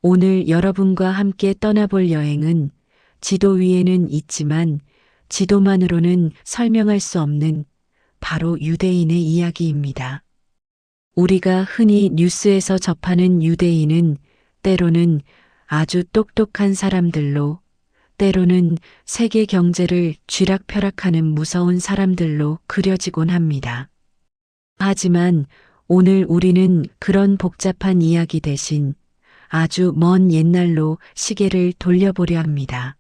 오늘 여러분과 함께 떠나볼 여행은 지도 위에는 있지만 지도만으로는 설명할 수 없는 바로 유대인의 이야기입니다. 우리가 흔히 뉴스에서 접하는 유대인은 때로는 아주 똑똑한 사람들로, 때로는 세계 경제를 쥐락펴락하는 무서운 사람들로 그려지곤 합니다. 하지만 오늘 우리는 그런 복잡한 이야기 대신 아주 먼 옛날로 시계를 돌려보려 합니다.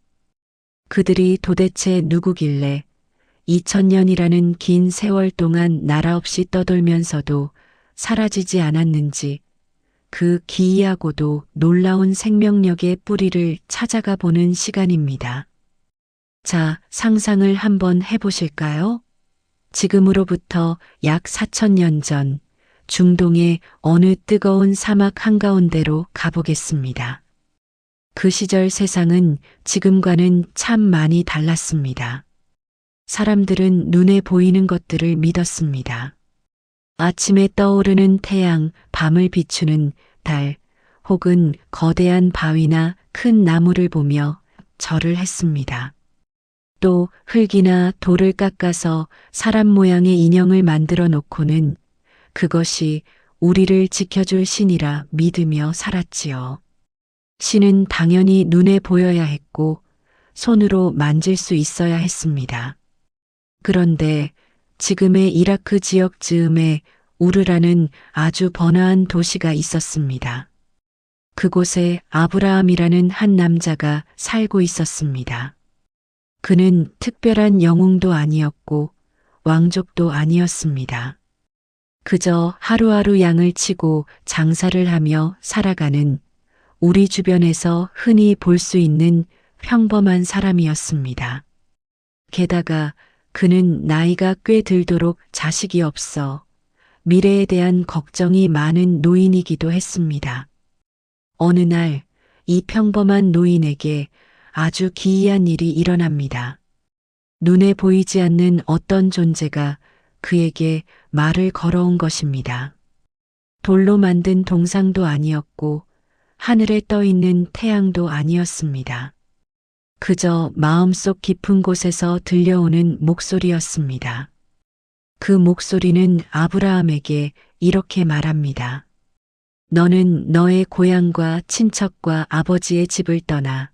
그들이 도대체 누구길래 2000년이라는 긴 세월 동안 나라 없이 떠돌면서도 사라지지 않았는지, 그 기이하고도 놀라운 생명력의 뿌리를 찾아가 보는 시간입니다. 자, 상상을 한번 해보실까요? 지금으로부터 약 4000년 전 중동의 어느 뜨거운 사막 한가운데로 가보겠습니다. 그 시절 세상은 지금과는 참 많이 달랐습니다. 사람들은 눈에 보이는 것들을 믿었습니다. 아침에 떠오르는 태양, 밤을 비추는 달, 혹은 거대한 바위나 큰 나무를 보며 절을 했습니다. 또 흙이나 돌을 깎아서 사람 모양의 인형을 만들어 놓고는 그것이 우리를 지켜줄 신이라 믿으며 살았지요. 신은 당연히 눈에 보여야 했고 손으로 만질 수 있어야 했습니다. 그런데 지금의 이라크 지역 즈음에 우르라는 아주 번화한 도시가 있었습니다. 그곳에 아브라함이라는 한 남자가 살고 있었습니다. 그는 특별한 영웅도 아니었고 왕족도 아니었습니다. 그저 하루하루 양을 치고 장사를 하며 살아가는 우리 주변에서 흔히 볼 수 있는 평범한 사람이었습니다. 게다가 그는 나이가 꽤 들도록 자식이 없어 미래에 대한 걱정이 많은 노인이기도 했습니다. 어느 날 이 평범한 노인에게 아주 기이한 일이 일어납니다. 눈에 보이지 않는 어떤 존재가 그에게 말을 걸어온 것입니다. 돌로 만든 동상도 아니었고 하늘에 떠 있는 태양도 아니었습니다. 그저 마음속 깊은 곳에서 들려오는 목소리였습니다. 그 목소리는 아브라함에게 이렇게 말합니다. 너는 너의 고향과 친척과 아버지의 집을 떠나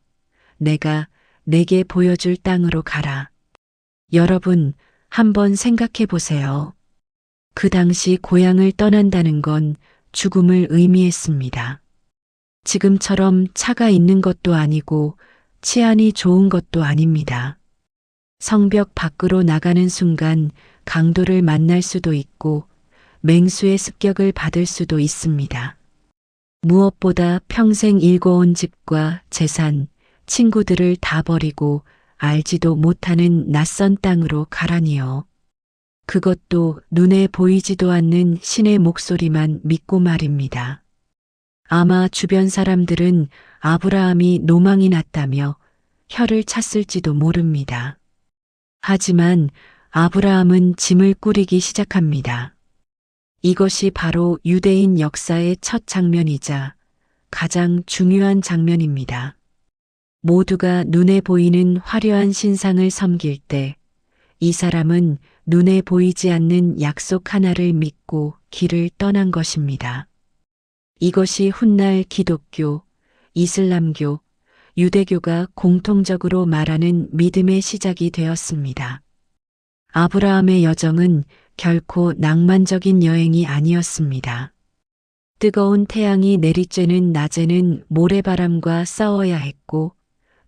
내가 내게 보여줄 땅으로 가라. 여러분, 한번 생각해 보세요. 그 당시 고향을 떠난다는 건 죽음을 의미했습니다. 지금처럼 차가 있는 것도 아니고 치안이 좋은 것도 아닙니다. 성벽 밖으로 나가는 순간 강도를 만날 수도 있고 맹수의 습격을 받을 수도 있습니다. 무엇보다 평생 일궈온 집과 재산, 친구들을 다 버리고 알지도 못하는 낯선 땅으로 가라니요. 그것도 눈에 보이지도 않는 신의 목소리만 믿고 말입니다. 아마 주변 사람들은 아브라함이 노망이 났다며 혀를 찼을지도 모릅니다. 하지만 아브라함은 짐을 꾸리기 시작합니다. 이것이 바로 유대인 역사의 첫 장면이자 가장 중요한 장면입니다. 모두가 눈에 보이는 화려한 신상을 섬길 때 이 사람은 눈에 보이지 않는 약속 하나를 믿고 길을 떠난 것입니다. 이것이 훗날 기독교, 이슬람교, 유대교가 공통적으로 말하는 믿음의 시작이 되었습니다. 아브라함의 여정은 결코 낭만적인 여행이 아니었습니다. 뜨거운 태양이 내리쬐는 낮에는 모래바람과 싸워야 했고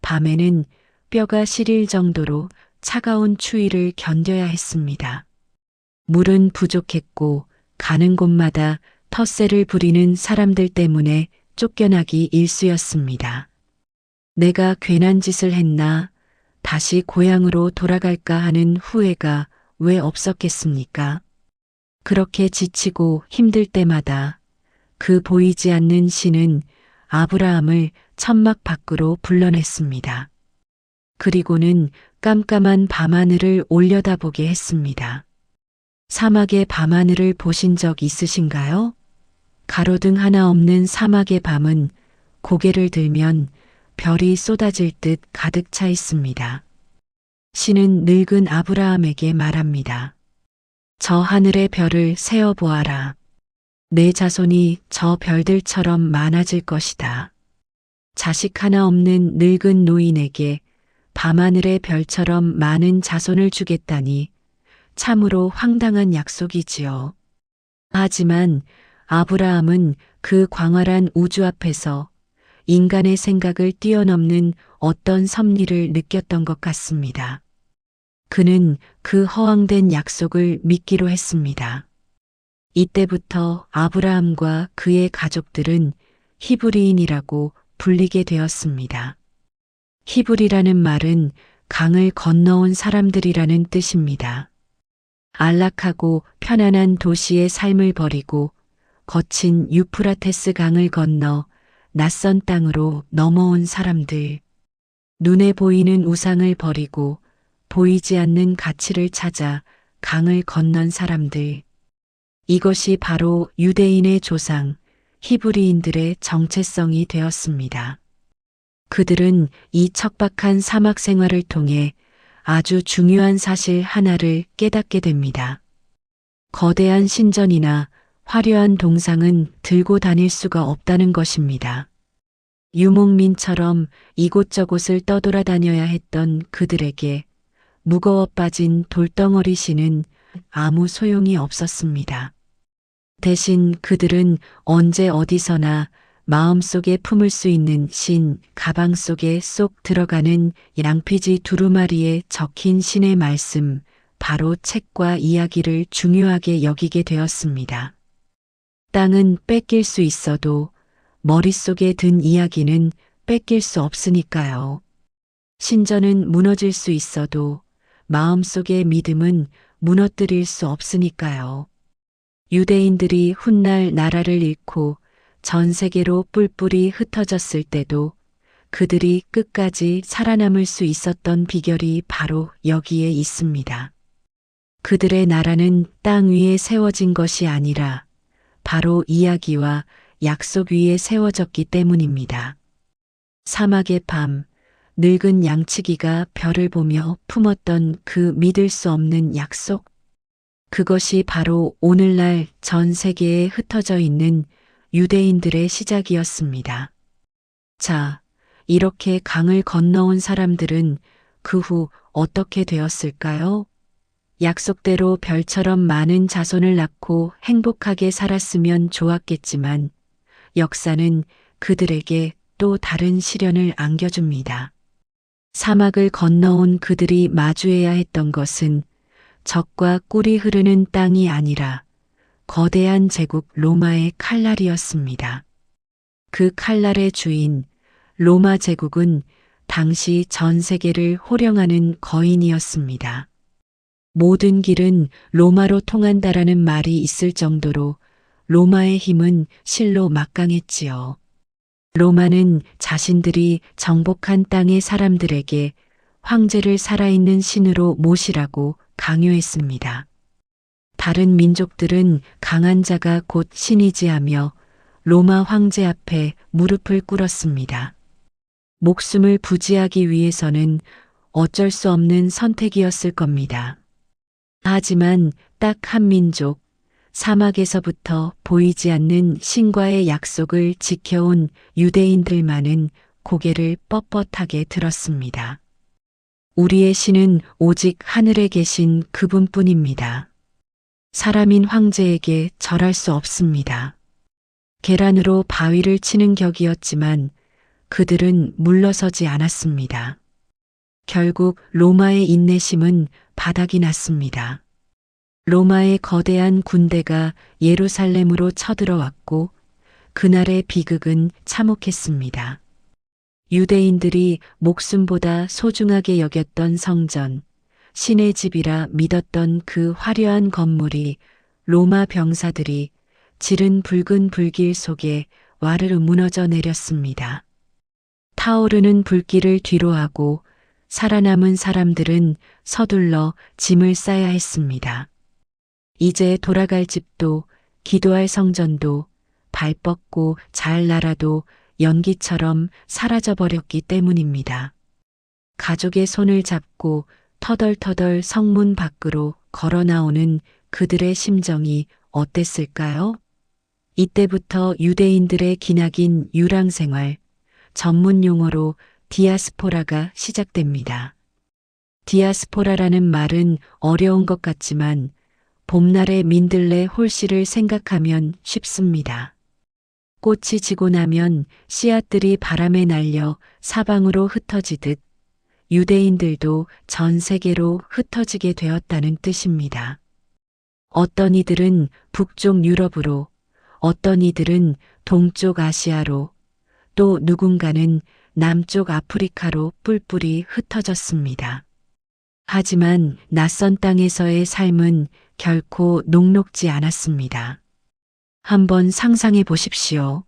밤에는 뼈가 시릴 정도로 차가운 추위를 견뎌야 했습니다. 물은 부족했고 가는 곳마다 텃세를 부리는 사람들 때문에 쫓겨나기 일쑤였습니다. 내가 괜한 짓을 했나, 다시 고향으로 돌아갈까 하는 후회가 왜 없었겠습니까? 그렇게 지치고 힘들 때마다 그 보이지 않는 신은 아브라함을 천막 밖으로 불러냈습니다. 그리고는 깜깜한 밤하늘을 올려다보게 했습니다. 사막의 밤하늘을 보신 적 있으신가요? 가로등 하나 없는 사막의 밤은 고개를 들면 별이 쏟아질 듯 가득 차 있습니다. 신은 늙은 아브라함에게 말합니다. 저 하늘의 별을 세어 보아라. 내 자손이 저 별들처럼 많아질 것이다. 자식 하나 없는 늙은 노인에게 밤하늘의 별처럼 많은 자손을 주겠다니 참으로 황당한 약속이지요. 하지만 아브라함은 그 광활한 우주 앞에서 인간의 생각을 뛰어넘는 어떤 섭리를 느꼈던 것 같습니다. 그는 그 허황된 약속을 믿기로 했습니다. 이때부터 아브라함과 그의 가족들은 히브리인이라고 불리게 되었습니다. 히브리라는 말은 강을 건너온 사람들이라는 뜻입니다. 안락하고 편안한 도시의 삶을 버리고 거친 유프라테스 강을 건너 낯선 땅으로 넘어온 사람들. 눈에 보이는 우상을 버리고 보이지 않는 가치를 찾아 강을 건넌 사람들. 이것이 바로 유대인의 조상, 히브리인들의 정체성이 되었습니다. 그들은 이 척박한 사막 생활을 통해 아주 중요한 사실 하나를 깨닫게 됩니다. 거대한 신전이나 화려한 동상은 들고 다닐 수가 없다는 것입니다. 유목민처럼 이곳저곳을 떠돌아다녀야 했던 그들에게 무거워 빠진 돌덩어리 신은 아무 소용이 없었습니다. 대신 그들은 언제 어디서나 마음속에 품을 수 있는 신, 가방 속에 쏙 들어가는 양피지 두루마리에 적힌 신의 말씀, 바로 책과 이야기를 중요하게 여기게 되었습니다. 땅은 뺏길 수 있어도 머릿속에 든 이야기는 뺏길 수 없으니까요. 신전은 무너질 수 있어도 마음속의 믿음은 무너뜨릴 수 없으니까요. 유대인들이 훗날 나라를 잃고 전 세계로 뿔뿔이 흩어졌을 때도 그들이 끝까지 살아남을 수 있었던 비결이 바로 여기에 있습니다. 그들의 나라는 땅 위에 세워진 것이 아니라 바로 이야기와 약속 위에 세워졌기 때문입니다. 사막의 밤, 늙은 양치기가 별을 보며 품었던 그 믿을 수 없는 약속. 그것이 바로 오늘날 전 세계에 흩어져 있는 유대인들의 시작이었습니다. 자, 이렇게 강을 건너온 사람들은 그 후 어떻게 되었을까요? 약속대로 별처럼 많은 자손을 낳고 행복하게 살았으면 좋았겠지만 역사는 그들에게 또 다른 시련을 안겨줍니다. 사막을 건너온 그들이 마주해야 했던 것은 적과 꿀이 흐르는 땅이 아니라 거대한 제국 로마의 칼날이었습니다. 그 칼날의 주인 로마 제국은 당시 전 세계를 호령하는 거인이었습니다. 모든 길은 로마로 통한다라는 말이 있을 정도로 로마의 힘은 실로 막강했지요. 로마는 자신들이 정복한 땅의 사람들에게 황제를 살아있는 신으로 모시라고 강요했습니다. 다른 민족들은 강한 자가 곧 신이지하며 로마 황제 앞에 무릎을 꿇었습니다. 목숨을 부지하기 위해서는 어쩔 수 없는 선택이었을 겁니다. 하지만 딱 한 민족, 사막에서부터 보이지 않는 신과의 약속을 지켜온 유대인들만은 고개를 뻣뻣하게 들었습니다. 우리의 신은 오직 하늘에 계신 그분뿐입니다. 사람인 황제에게 절할 수 없습니다. 계란으로 바위를 치는 격이었지만 그들은 물러서지 않았습니다. 결국 로마의 인내심은 바닥이 났습니다. 로마의 거대한 군대가 예루살렘으로 쳐들어왔고 그날의 비극은 참혹했습니다. 유대인들이 목숨보다 소중하게 여겼던 성전, 신의 집이라 믿었던 그 화려한 건물이 로마 병사들이 지른 붉은 불길 속에 와르르 무너져 내렸습니다. 타오르는 불길을 뒤로하고 살아남은 사람들은 서둘러 짐을 싸야 했습니다. 이제 돌아갈 집도 기도할 성전도 발 뻗고 잘 날아도 연기처럼 사라져버렸기 때문입니다. 가족의 손을 잡고 터덜터덜 성문 밖으로 걸어 나오는 그들의 심정이 어땠을까요? 이때부터 유대인들의 기나긴 유랑생활, 전문 용어로 디아스포라가 시작됩니다. 디아스포라라는 말은 어려운 것 같지만 봄날의 민들레 홀씨를 생각하면 쉽습니다. 꽃이 지고 나면 씨앗들이 바람에 날려 사방으로 흩어지듯 유대인들도 전 세계로 흩어지게 되었다는 뜻입니다. 어떤 이들은 북쪽 유럽으로, 어떤 이들은 동쪽 아시아로, 또 누군가는 남쪽 아프리카로 뿔뿔이 흩어졌습니다. 하지만 낯선 땅에서의 삶은 결코 녹록지 않았습니다. 한번 상상해 보십시오.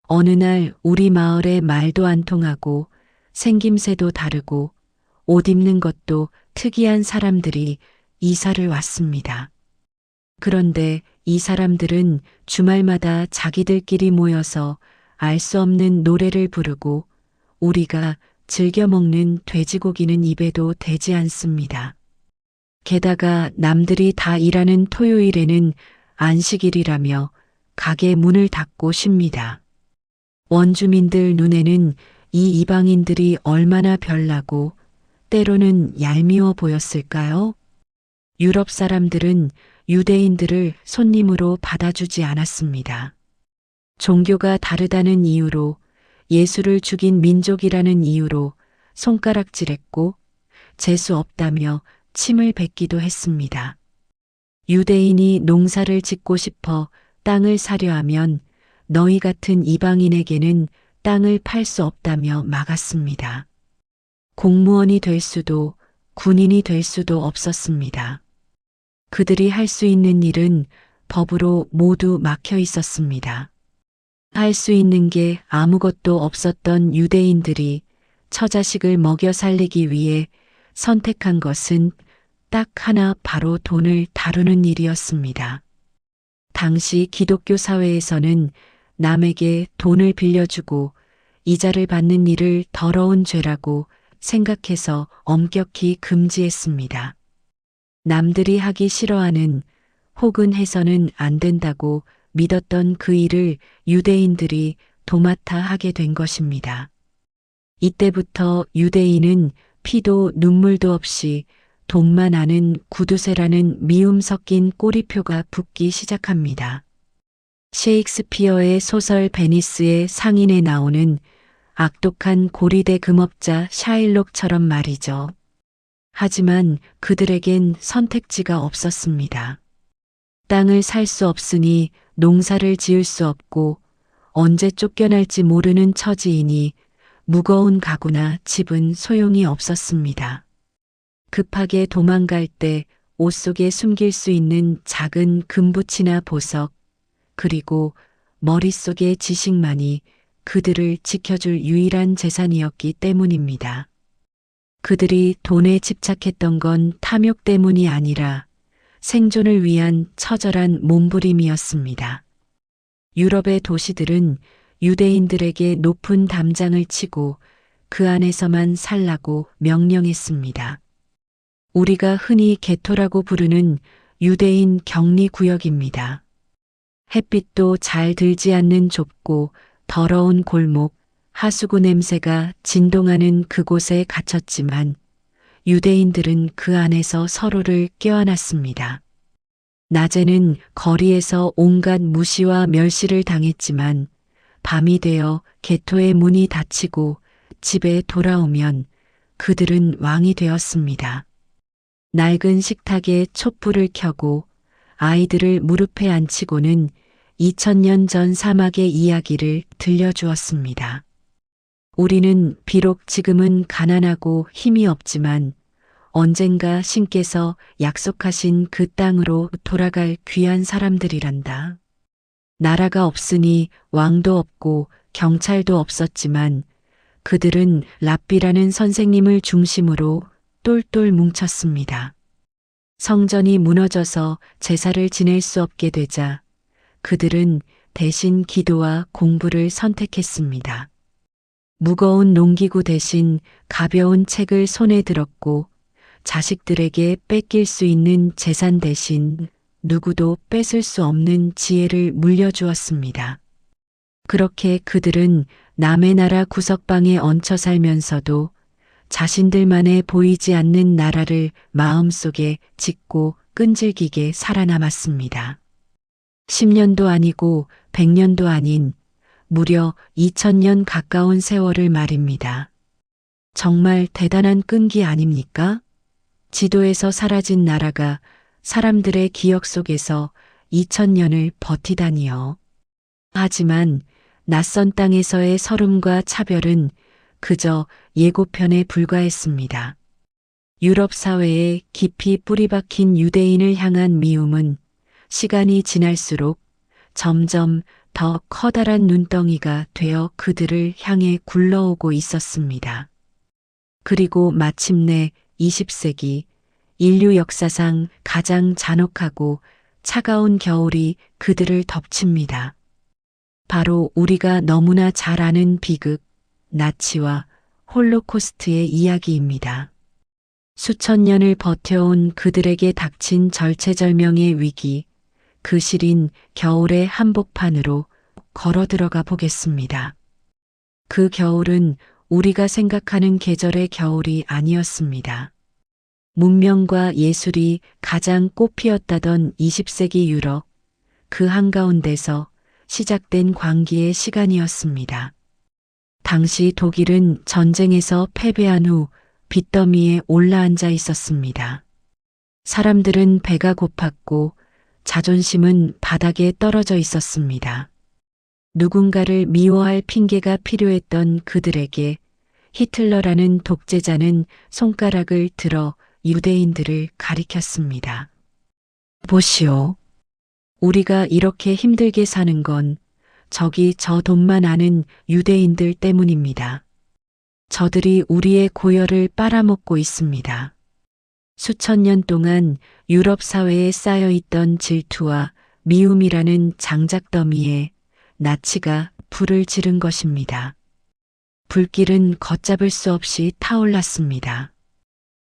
어느 날 우리 마을에 말도 안 통하고 생김새도 다르고 옷 입는 것도 특이한 사람들이 이사를 왔습니다. 그런데 이 사람들은 주말마다 자기들끼리 모여서 알 수 없는 노래를 부르고 우리가 즐겨 먹는 돼지고기는 입에도 대지 않습니다. 게다가 남들이 다 일하는 토요일에는 안식일이라며 가게 문을 닫고 쉽니다. 원주민들 눈에는 이 이방인들이 얼마나 별나고 때로는 얄미워 보였을까요? 유럽 사람들은 유대인들을 손님으로 받아주지 않았습니다. 종교가 다르다는 이유로, 예수를 죽인 민족이라는 이유로 손가락질했고 재수 없다며 침을 뱉기도 했습니다. 유대인이 농사를 짓고 싶어 땅을 사려 하면 너희 같은 이방인에게는 땅을 팔 수 없다며 막았습니다. 공무원이 될 수도 군인이 될 수도 없었습니다. 그들이 할 수 있는 일은 법으로 모두 막혀 있었습니다. 할 수 있는 게 아무것도 없었던 유대인들이 처자식을 먹여 살리기 위해 선택한 것은 딱 하나, 바로 돈을 다루는 일이었습니다. 당시 기독교 사회에서는 남에게 돈을 빌려주고 이자를 받는 일을 더러운 죄라고 생각해서 엄격히 금지했습니다. 남들이 하기 싫어하는 혹은 해서는 안 된다고 믿었던 그 일을 유대인들이 도맡아 하게 된 것입니다. 이때부터 유대인은 피도 눈물도 없이 돈만 아는 구두쇠라는 미움 섞인 꼬리표가 붙기 시작합니다. 셰익스피어의 소설 베니스의 상인에 나오는 악독한 고리대 금업자 샤일록처럼 말이죠. 하지만 그들에겐 선택지가 없었습니다. 땅을 살 수 없으니 농사를 지을 수 없고 언제 쫓겨날지 모르는 처지이니 무거운 가구나 집은 소용이 없었습니다. 급하게 도망갈 때 옷 속에 숨길 수 있는 작은 금붙이나 보석, 그리고 머릿속의 지식만이 그들을 지켜줄 유일한 재산이었기 때문입니다. 그들이 돈에 집착했던 건 탐욕 때문이 아니라 생존을 위한 처절한 몸부림이었습니다. 유럽의 도시들은 유대인들에게 높은 담장을 치고 그 안에서만 살라고 명령했습니다. 우리가 흔히 게토라고 부르는 유대인 격리 구역입니다. 햇빛도 잘 들지 않는 좁고 더러운 골목, 하수구 냄새가 진동하는 그곳에 갇혔지만 유대인들은 그 안에서 서로를 껴안았습니다. 낮에는 거리에서 온갖 무시와 멸시를 당했지만 밤이 되어 게토의 문이 닫히고 집에 돌아오면 그들은 왕이 되었습니다. 낡은 식탁에 촛불을 켜고 아이들을 무릎에 앉히고는 2000년 전 사막의 이야기를 들려주었습니다. 우리는 비록 지금은 가난하고 힘이 없지만 언젠가 신께서 약속하신 그 땅으로 돌아갈 귀한 사람들이란다. 나라가 없으니 왕도 없고 경찰도 없었지만 그들은 랍비라는 선생님을 중심으로 똘똘 뭉쳤습니다. 성전이 무너져서 제사를 지낼 수 없게 되자 그들은 대신 기도와 공부를 선택했습니다. 무거운 농기구 대신 가벼운 책을 손에 들었고 자식들에게 뺏길 수 있는 재산 대신 누구도 뺏을 수 없는 지혜를 물려주었습니다. 그렇게 그들은 남의 나라 구석방에 얹혀 살면서도 자신들만의 보이지 않는 나라를 마음속에 짓고 끈질기게 살아남았습니다. 10년도 아니고 100년도 아닌 무려 2000년 가까운 세월을 말입니다. 정말 대단한 끈기 아닙니까? 지도에서 사라진 나라가 사람들의 기억 속에서 2000년을 버티다니요. 하지만 낯선 땅에서의 서름과 차별은 그저 예고편에 불과했습니다. 유럽 사회에 깊이 뿌리박힌 유대인을 향한 미움은 시간이 지날수록 점점 더 커다란 눈덩이가 되어 그들을 향해 굴러오고 있었습니다. 그리고 마침내 20세기 인류 역사상 가장 잔혹하고 차가운 겨울이 그들을 덮칩니다. 바로 우리가 너무나 잘 아는 비극, 나치와 홀로코스트의 이야기입니다. 수천 년을 버텨온 그들에게 닥친 절체절명의 위기, 그 시린 겨울의 한복판으로 걸어 들어가 보겠습니다. 그 겨울은 우리가 생각하는 계절의 겨울이 아니었습니다. 문명과 예술이 가장 꽃피었다던 20세기 유럽, 그 한가운데서 시작된 광기의 시간이었습니다. 당시 독일은 전쟁에서 패배한 후 빚더미에 올라앉아 있었습니다. 사람들은 배가 고팠고 자존심은 바닥에 떨어져 있었습니다. 누군가를 미워할 핑계가 필요했던 그들에게 히틀러라는 독재자는 손가락을 들어 유대인들을 가리켰습니다. 보시오. 우리가 이렇게 힘들게 사는 건 저기 저 돈만 아는 유대인들 때문입니다. 저들이 우리의 고열을 빨아먹고 있습니다. 수천 년 동안 유럽 사회에 쌓여있던 질투와 미움이라는 장작더미에 나치가 불을 지른 것입니다. 불길은 걷잡을 수 없이 타올랐습니다.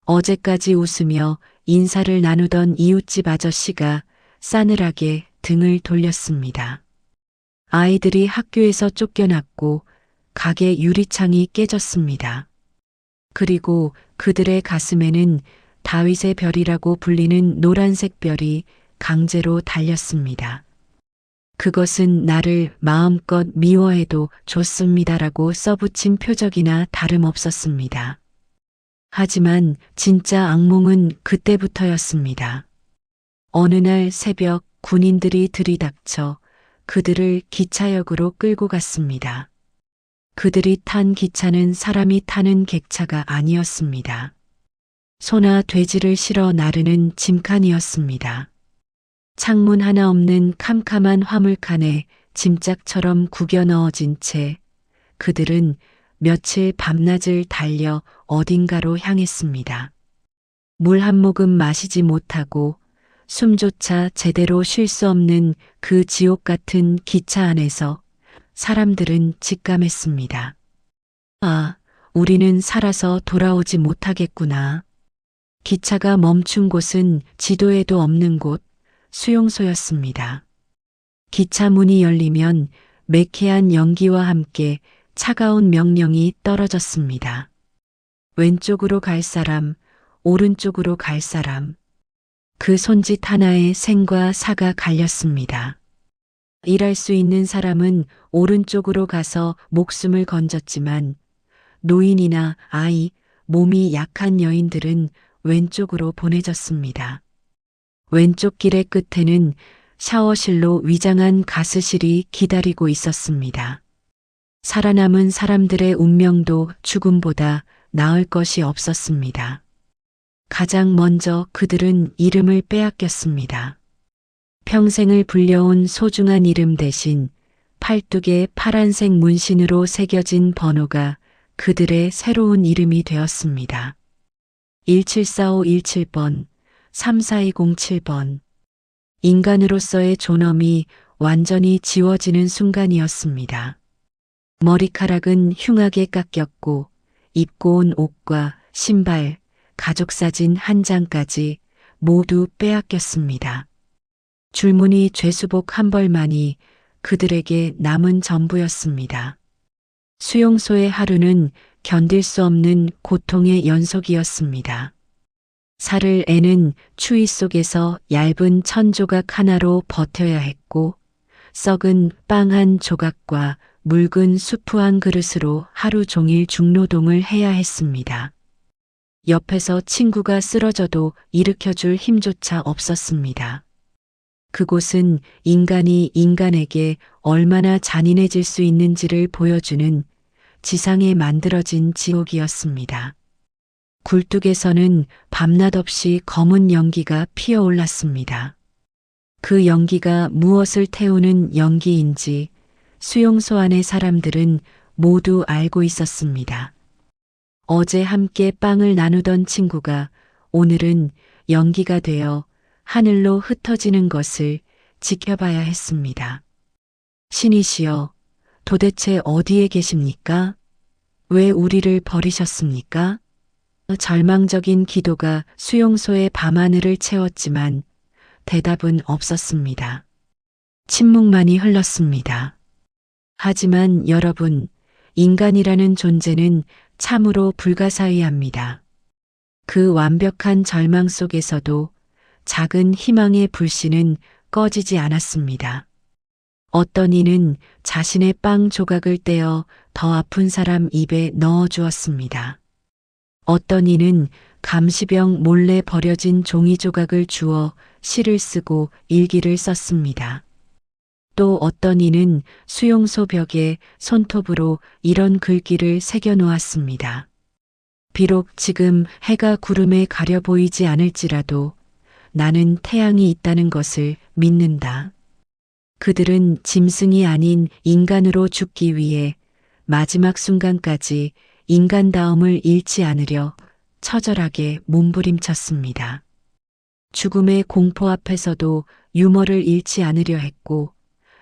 어제까지 웃으며 인사를 나누던 이웃집 아저씨가 싸늘하게 등을 돌렸습니다. 아이들이 학교에서 쫓겨났고 가게 유리창이 깨졌습니다. 그리고 그들의 가슴에는 다윗의 별이라고 불리는 노란색 별이 강제로 달렸습니다. 그것은 나를 마음껏 미워해도 좋습니다라고 써붙인 표적이나 다름없었습니다. 하지만 진짜 악몽은 그때부터였습니다. 어느 날 새벽 군인들이 들이닥쳐 그들을 기차역으로 끌고 갔습니다. 그들이 탄 기차는 사람이 타는 객차가 아니었습니다. 소나 돼지를 실어 나르는 짐칸이었습니다. 창문 하나 없는 캄캄한 화물칸에 짐짝처럼 구겨 넣어진 채 그들은 며칠 밤낮을 달려 어딘가로 향했습니다. 물 한 모금 마시지 못하고 숨조차 제대로 쉴 수 없는 그 지옥 같은 기차 안에서 사람들은 직감했습니다. 아, 우리는 살아서 돌아오지 못하겠구나. 기차가 멈춘 곳은 지도에도 없는 곳, 수용소였습니다. 기차 문이 열리면 매캐한 연기와 함께 차가운 명령이 떨어졌습니다. 왼쪽으로 갈 사람, 오른쪽으로 갈 사람. 그 손짓 하나에 생과 사가 갈렸습니다. 일할 수 있는 사람은 오른쪽으로 가서 목숨을 건졌지만 노인이나 아이, 몸이 약한 여인들은 왼쪽으로 보내졌습니다. 왼쪽 길의 끝에는 샤워실로 위장한 가스실이 기다리고 있었습니다. 살아남은 사람들의 운명도 죽음보다 나을 것이 없었습니다. 가장 먼저 그들은 이름을 빼앗겼습니다. 평생을 불려온 소중한 이름 대신 팔뚝에 파란색 문신으로 새겨진 번호가 그들의 새로운 이름이 되었습니다. 174517번, 34207번. 인간으로서의 존엄이 완전히 지워지는 순간이었습니다. 머리카락은 흉하게 깎였고 입고 온 옷과 신발, 가족사진 한 장까지 모두 빼앗겼습니다. 줄무늬 죄수복 한 벌만이 그들에게 남은 전부였습니다. 수용소의 하루는 견딜 수 없는 고통의 연속이었습니다. 살을 애는 추위 속에서 얇은 천 조각 하나로 버텨야 했고, 썩은 빵 한 조각과 묽은 수프 한 그릇으로 하루 종일 중노동을 해야 했습니다. 옆에서 친구가 쓰러져도 일으켜줄 힘조차 없었습니다. 그곳은 인간이 인간에게 얼마나 잔인해질 수 있는지를 보여주는 지상에 만들어진 지옥이었습니다. 굴뚝에서는 밤낮 없이 검은 연기가 피어올랐습니다. 그 연기가 무엇을 태우는 연기인지 수용소 안의 사람들은 모두 알고 있었습니다. 어제 함께 빵을 나누던 친구가 오늘은 연기가 되어 하늘로 흩어지는 것을 지켜봐야 했습니다. 신이시여, 도대체 어디에 계십니까? 왜 우리를 버리셨습니까? 절망적인 기도가 수용소의 밤하늘을 채웠지만 대답은 없었습니다. 침묵만이 흘렀습니다. 하지만 여러분, 인간이라는 존재는 참으로 불가사의합니다. 그 완벽한 절망 속에서도 작은 희망의 불씨는 꺼지지 않았습니다. 어떤 이는 자신의 빵 조각을 떼어 더 아픈 사람 입에 넣어 주었습니다. 어떤 이는 감시병 몰래 버려진 종이 조각을 주워 시를 쓰고 일기를 썼습니다. 또 어떤 이는 수용소 벽에 손톱으로 이런 글귀를 새겨 놓았습니다. 비록 지금 해가 구름에 가려 보이지 않을지라도 나는 태양이 있다는 것을 믿는다. 그들은 짐승이 아닌 인간으로 죽기 위해 마지막 순간까지 인간다움을 잃지 않으려 처절하게 몸부림쳤습니다. 죽음의 공포 앞에서도 유머를 잃지 않으려 했고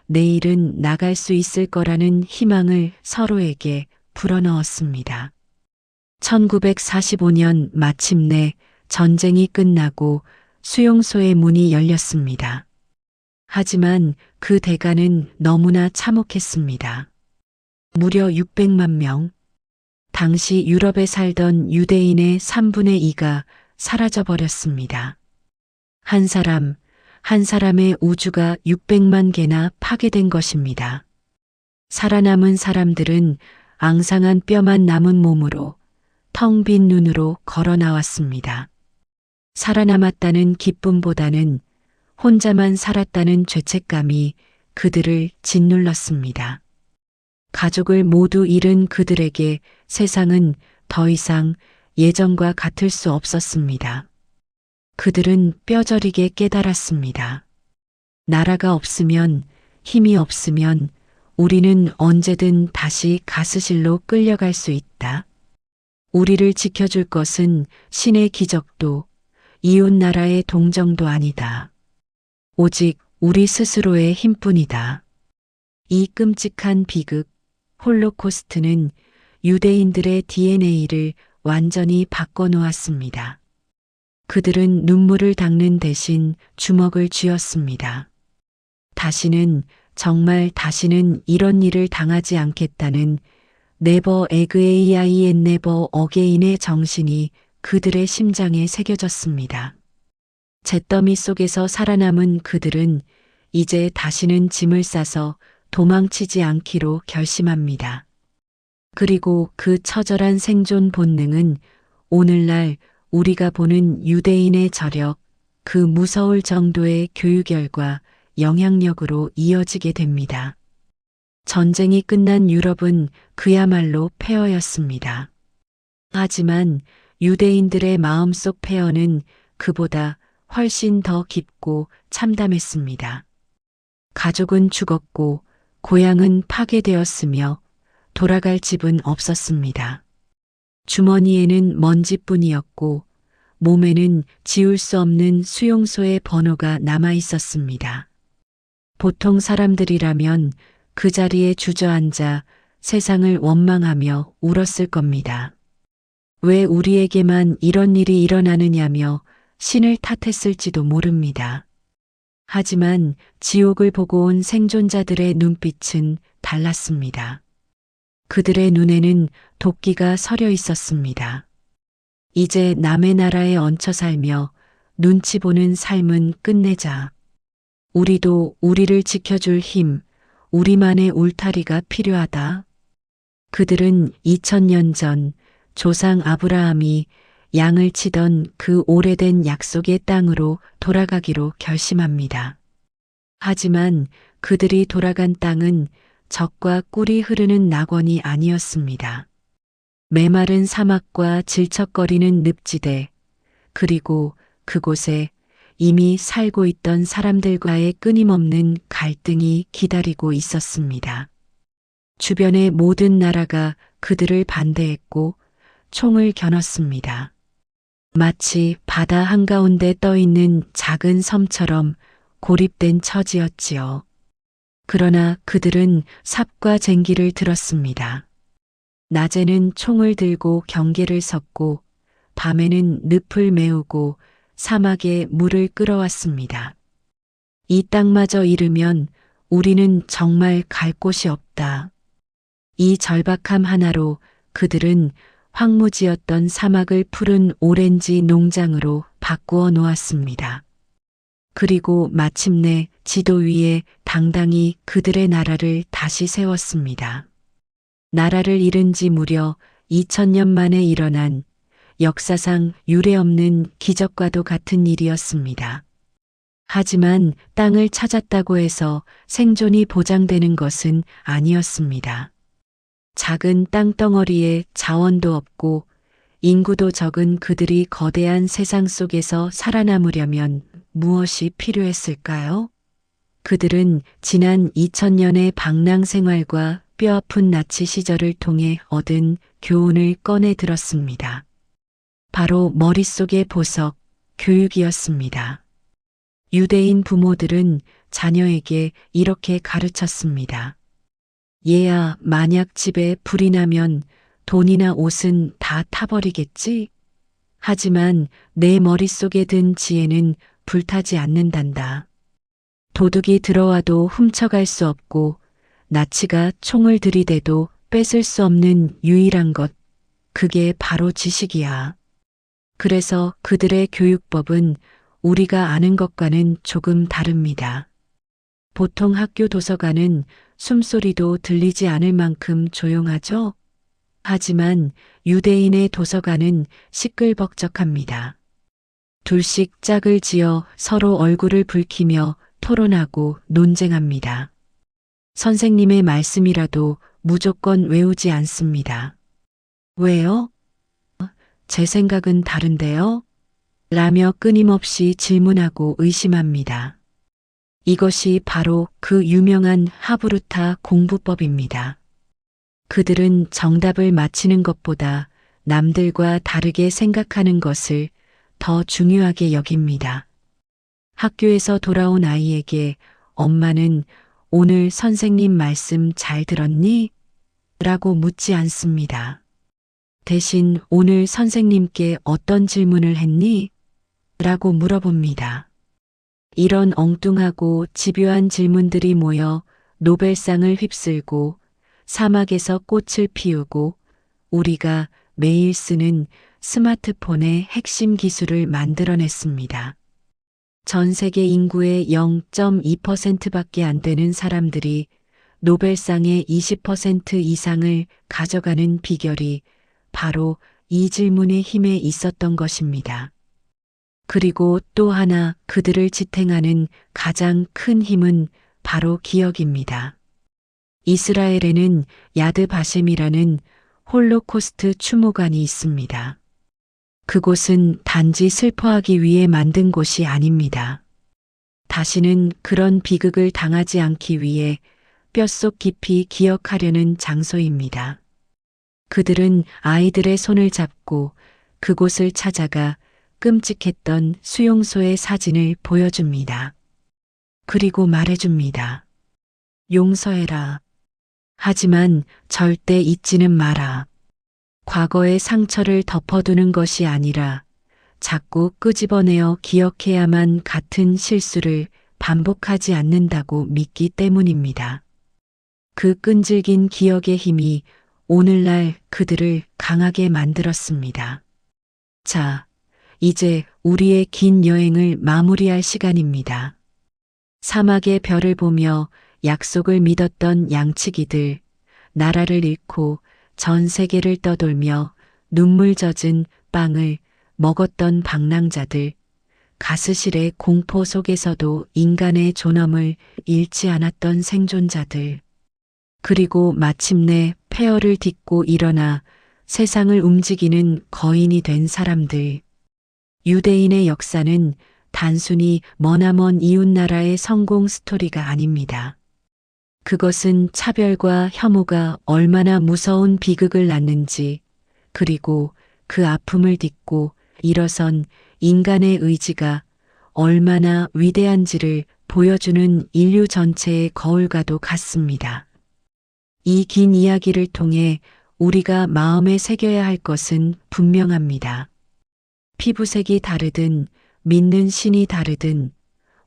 내일은 나갈 수 있을 거라는 희망을 서로에게 불어넣었습니다. 1945년 마침내 전쟁이 끝나고 수용소의 문이 열렸습니다. 하지만 그 대가는 너무나 참혹했습니다. 무려 600만 명. 당시 유럽에 살던 유대인의 3분의 2가 사라져버렸습니다. 한 사람, 한 사람의 우주가 600만 개나 파괴된 것입니다. 살아남은 사람들은 앙상한 뼈만 남은 몸으로 텅 빈 눈으로 걸어 나왔습니다. 살아남았다는 기쁨보다는 혼자만 살았다는 죄책감이 그들을 짓눌렀습니다. 가족을 모두 잃은 그들에게 세상은 더 이상 예전과 같을 수 없었습니다. 그들은 뼈저리게 깨달았습니다. 나라가 없으면, 힘이 없으면 우리는 언제든 다시 가스실로 끌려갈 수 있다. 우리를 지켜줄 것은 신의 기적도 이웃 나라의 동정도 아니다. 오직 우리 스스로의 힘뿐이다. 이 끔찍한 비극, 홀로코스트는 유대인들의 DNA를 완전히 바꿔놓았습니다. 그들은 눈물을 닦는 대신 주먹을 쥐었습니다. 정말 다시는 이런 일을 당하지 않겠다는 네버 에그에이아이 앤 네버 어게인의 정신이 그들의 심장에 새겨졌습니다. 잿더미 속에서 살아남은 그들은 이제 다시는 짐을 싸서 도망치지 않기로 결심합니다. 그리고 그 처절한 생존 본능은 오늘날 우리가 보는 유대인의 저력, 그 무서울 정도의 교육열과 영향력으로 이어지게 됩니다. 전쟁이 끝난 유럽은 그야말로 폐허였습니다. 하지만 유대인들의 마음속 폐허는 그보다 훨씬 더 깊고 참담했습니다. 가족은 죽었고 고향은 파괴되었으며 돌아갈 집은 없었습니다. 주머니에는 먼지뿐이었고 몸에는 지울 수 없는 수용소의 번호가 남아 있었습니다. 보통 사람들이라면 그 자리에 주저앉아 세상을 원망하며 울었을 겁니다. 왜 우리에게만 이런 일이 일어나느냐며 신을 탓했을지도 모릅니다. 하지만 지옥을 보고 온 생존자들의 눈빛은 달랐습니다. 그들의 눈에는 도끼가 서려 있었습니다. 이제 남의 나라에 얹혀 살며 눈치 보는 삶은 끝내자. 우리도 우리를 지켜줄 힘, 우리만의 울타리가 필요하다. 그들은 2000년 전 조상 아브라함이 양을 치던 그 오래된 약속의 땅으로 돌아가기로 결심합니다. 하지만 그들이 돌아간 땅은 적과 꿀이 흐르는 낙원이 아니었습니다. 메마른 사막과 질척거리는 늪지대, 그리고 그곳에 이미 살고 있던 사람들과의 끊임없는 갈등이 기다리고 있었습니다. 주변의 모든 나라가 그들을 반대했고 총을 겨눴습니다. 마치 바다 한가운데 떠있는 작은 섬처럼 고립된 처지였지요. 그러나 그들은 삽과 쟁기를 들었습니다. 낮에는 총을 들고 경계를 섰고 밤에는 늪을 메우고 사막에 물을 끌어왔습니다. 이 땅마저 잃으면 우리는 정말 갈 곳이 없다. 이 절박함 하나로 그들은 황무지였던 사막을 푸른 오렌지 농장으로 바꾸어 놓았습니다. 그리고 마침내 지도 위에 당당히 그들의 나라를 다시 세웠습니다. 나라를 잃은 지 무려 2000년 만에 일어난 역사상 유례없는 기적과도 같은 일이었습니다. 하지만 땅을 찾았다고 해서 생존이 보장되는 것은 아니었습니다. 작은 땅덩어리에 자원도 없고 인구도 적은 그들이 거대한 세상 속에서 살아남으려면 무엇이 필요했을까요? 그들은 지난 2000년의 방랑 생활과 뼈아픈 나치 시절을 통해 얻은 교훈을 꺼내 들었습니다. 바로 머릿속의 보석, 교육이었습니다. 유대인 부모들은 자녀에게 이렇게 가르쳤습니다. 얘야, 만약 집에 불이 나면 돈이나 옷은 다 타버리겠지? 하지만 내 머릿속에 든 지혜는 불타지 않는단다. 도둑이 들어와도 훔쳐갈 수 없고 나치가 총을 들이대도 뺏을 수 없는 유일한 것, 그게 바로 지식이야. 그래서 그들의 교육법은 우리가 아는 것과는 조금 다릅니다. 보통 학교 도서관은 숨소리도 들리지 않을 만큼 조용하죠? 하지만 유대인의 도서관은 시끌벅적합니다. 둘씩 짝을 지어 서로 얼굴을 붉히며 토론하고 논쟁합니다. 선생님의 말씀이라도 무조건 외우지 않습니다. 왜요? 제 생각은 다른데요? 라며 끊임없이 질문하고 의심합니다. 이것이 바로 그 유명한 하브루타 공부법입니다. 그들은 정답을 맞히는 것보다 남들과 다르게 생각하는 것을 더 중요하게 여깁니다. 학교에서 돌아온 아이에게 엄마는 오늘 선생님 말씀 잘 들었니? 라고 묻지 않습니다. 대신 오늘 선생님께 어떤 질문을 했니? 라고 물어봅니다. 이런 엉뚱하고 집요한 질문들이 모여 노벨상을 휩쓸고 사막에서 꽃을 피우고 우리가 매일 쓰는 스마트폰의 핵심 기술을 만들어냈습니다. 전 세계 인구의 0.2%밖에 안 되는 사람들이 노벨상의 20% 이상을 가져가는 비결이 바로 이 질문의 힘에 있었던 것입니다. 그리고 또 하나 그들을 지탱하는 가장 큰 힘은 바로 기억입니다. 이스라엘에는 야드 바셈이라는 홀로코스트 추모관이 있습니다. 그곳은 단지 슬퍼하기 위해 만든 곳이 아닙니다. 다시는 그런 비극을 당하지 않기 위해 뼛속 깊이 기억하려는 장소입니다. 그들은 아이들의 손을 잡고 그곳을 찾아가 끔찍했던 수용소의 사진을 보여줍니다. 그리고 말해줍니다. 용서해라. 하지만 절대 잊지는 마라. 과거의 상처를 덮어두는 것이 아니라 자꾸 끄집어내어 기억해야만 같은 실수를 반복하지 않는다고 믿기 때문입니다. 그 끈질긴 기억의 힘이 오늘날 그들을 강하게 만들었습니다. 자, 이제 우리의 긴 여행을 마무리할 시간입니다. 사막의 별을 보며 약속을 믿었던 양치기들, 나라를 잃고 전 세계를 떠돌며 눈물 젖은 빵을 먹었던 방랑자들, 가스실의 공포 속에서도 인간의 존엄을 잃지 않았던 생존자들, 그리고 마침내 폐허를 딛고 일어나 세상을 움직이는 거인이 된 사람들. 유대인의 역사는 단순히 머나먼 이웃나라의 성공 스토리가 아닙니다. 그것은 차별과 혐오가 얼마나 무서운 비극을 낳는지, 그리고 그 아픔을 딛고 일어선 인간의 의지가 얼마나 위대한지를 보여주는 인류 전체의 거울과도 같습니다. 이 긴 이야기를 통해 우리가 마음에 새겨야 할 것은 분명합니다. 피부색이 다르든, 믿는 신이 다르든,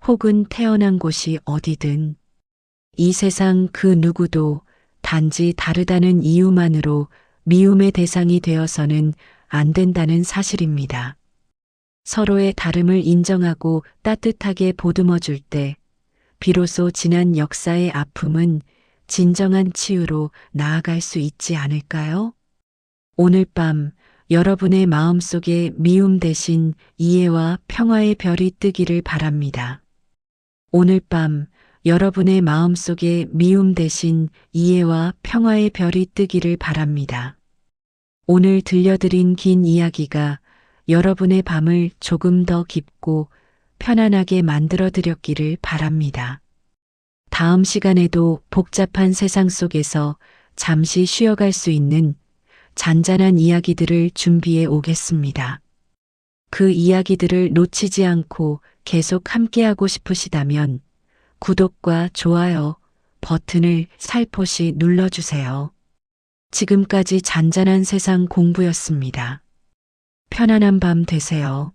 혹은 태어난 곳이 어디든, 이 세상 그 누구도 단지 다르다는 이유만으로 미움의 대상이 되어서는 안 된다는 사실입니다. 서로의 다름을 인정하고 따뜻하게 보듬어 줄 때, 비로소 지난 역사의 아픔은 진정한 치유로 나아갈 수 있지 않을까요? 오늘 밤 여러분의 마음속에 미움 대신 이해와 평화의 별이 뜨기를 바랍니다. 오늘 밤 여러분의 마음속에 미움 대신 이해와 평화의 별이 뜨기를 바랍니다. 오늘 들려드린 긴 이야기가 여러분의 밤을 조금 더 깊고 편안하게 만들어 드렸기를 바랍니다. 다음 시간에도 복잡한 세상 속에서 잠시 쉬어갈 수 있는 잔잔한 이야기들을 준비해 오겠습니다. 그 이야기들을 놓치지 않고 계속 함께하고 싶으시다면 구독과 좋아요 버튼을 살포시 눌러주세요. 지금까지 잔잔한 세상 공부였습니다. 편안한 밤 되세요.